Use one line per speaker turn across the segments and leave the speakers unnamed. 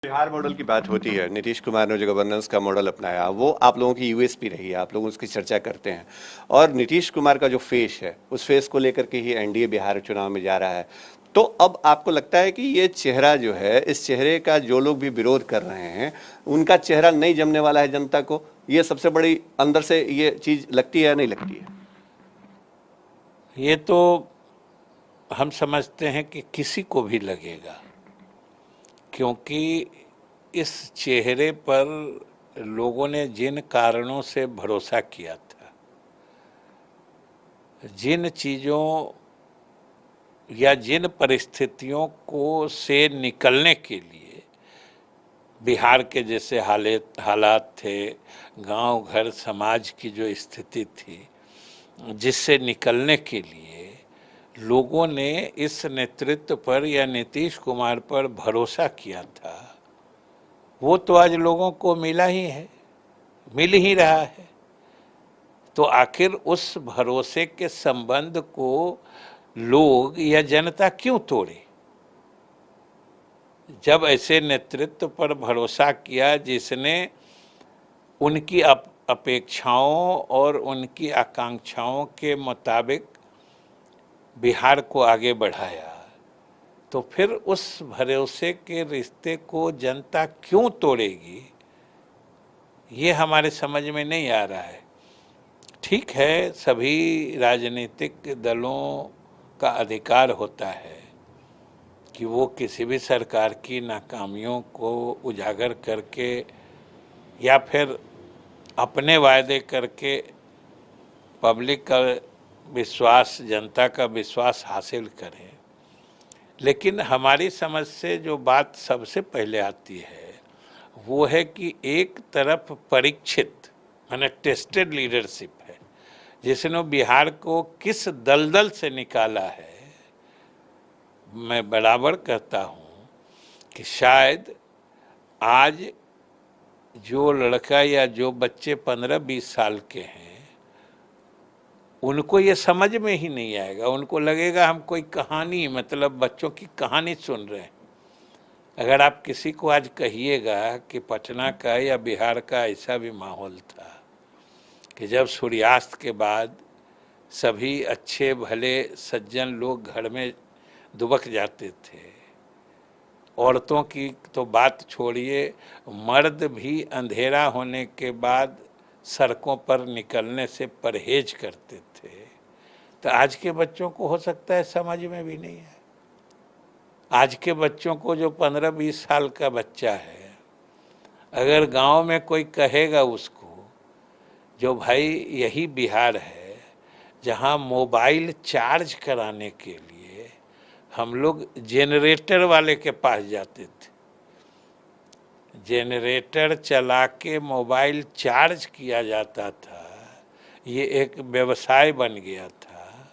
Bihar model की बात होती है। नीतीश कुमार ने जो गवर्नेंस का मॉडल अपनाया वो आप लोगों की यूएसपी रही है, आप लोग उसकी चर्चा करते हैं। और नीतीश कुमार का जो फेस है उस फेस को लेकर के ही एनडीए बिहार चुनाव में जा रहा है। तो अब आपको लगता है कि ये चेहरा जो है, इस चेहरे का जो लोग भी विरोध कर रहे हैं उनका चेहरा नहीं जमने वाला है जनता को? ये सबसे बड़ी अंदर से ये चीज लगती है या नहीं लगती है?
ये तो हम समझते हैं कि किसी को भी लगेगा, क्योंकि इस चेहरे पर लोगों ने जिन कारणों से भरोसा किया था, जिन चीज़ों या जिन परिस्थितियों को से निकलने के लिए बिहार के जैसे हालात थे, गांव घर समाज की जो स्थिति थी, जिससे निकलने के लिए लोगों ने इस नेतृत्व पर या नीतीश कुमार पर भरोसा किया था, वो तो आज लोगों को मिला ही है, मिल ही रहा है। तो आखिर उस भरोसे के संबंध को लोग या जनता क्यों तोड़े? जब ऐसे नेतृत्व पर भरोसा किया जिसने उनकी अपेक्षाओं और उनकी आकांक्षाओं के मुताबिक बिहार को आगे बढ़ाया, तो फिर उस भरोसे के रिश्ते को जनता क्यों तोड़ेगी, ये हमारे समझ में नहीं आ रहा है। ठीक है, सभी राजनीतिक दलों का अधिकार होता है कि वो किसी भी सरकार की नाकामियों को उजागर करके या फिर अपने वायदे करके पब्लिक का विश्वास, जनता का विश्वास हासिल करें। लेकिन हमारी समझ से जो बात सबसे पहले आती है वो है कि एक तरफ परीक्षित माने टेस्टेड लीडरशिप है, जिसने बिहार को किस दलदल से निकाला है। मैं बराबर कहता हूँ कि शायद आज जो लड़का या जो बच्चे 15-20 साल के हैं उनको ये समझ में ही नहीं आएगा। उनको लगेगा हम कोई कहानी, मतलब बच्चों की कहानी सुन रहे हैं। अगर आप किसी को आज कहिएगा कि पटना का या बिहार का ऐसा भी माहौल था कि जब सूर्यास्त के बाद सभी अच्छे भले सज्जन लोग घर में दुबक जाते थे, औरतों की तो बात छोड़िए, मर्द भी अंधेरा होने के बाद सड़कों पर निकलने से परहेज करते थे, तो आज के बच्चों को हो सकता है समझ में भी नहीं है। आज के बच्चों को, जो 15-20 साल का बच्चा है, अगर गांव में कोई कहेगा उसको जो भाई यही बिहार है जहां मोबाइल चार्ज कराने के लिए हम लोग जेनरेटर वाले के पास जाते थे, जेनरेटर चला के मोबाइल चार्ज किया जाता था, ये एक व्यवसाय बन गया था।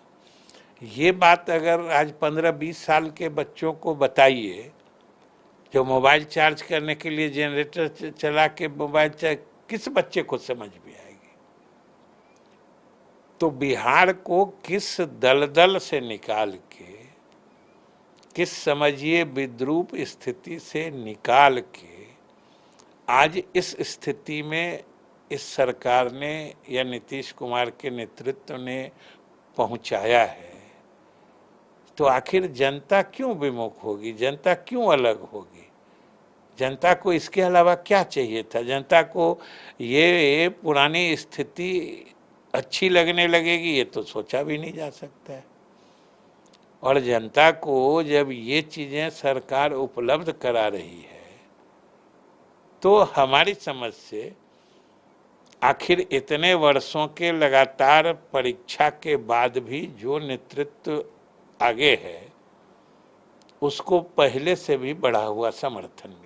ये बात अगर आज 15-20 साल के बच्चों को बताइए, जो मोबाइल चार्ज करने के लिए जेनरेटर चला के मोबाइल चार्ज, किस बच्चे को समझ में आएगी? तो बिहार को किस दलदल से निकाल के, किस समझिए विद्रूप स्थिति से निकाल के आज इस स्थिति में इस सरकार ने या नीतीश कुमार के नेतृत्व ने पहुंचाया है, तो आखिर जनता क्यों विमुख होगी? जनता क्यों अलग होगी? जनता को इसके अलावा क्या चाहिए था? जनता को ये पुरानी स्थिति अच्छी लगने लगेगी, ये तो सोचा भी नहीं जा सकता है। और जनता को जब ये चीज़ें सरकार उपलब्ध करा रही है, तो हमारी समझ से आखिर इतने वर्षों के लगातार परीक्षा के बाद भी जो नेतृत्व आगे है उसको पहले से भी बढ़ा हुआ समर्थन मिला।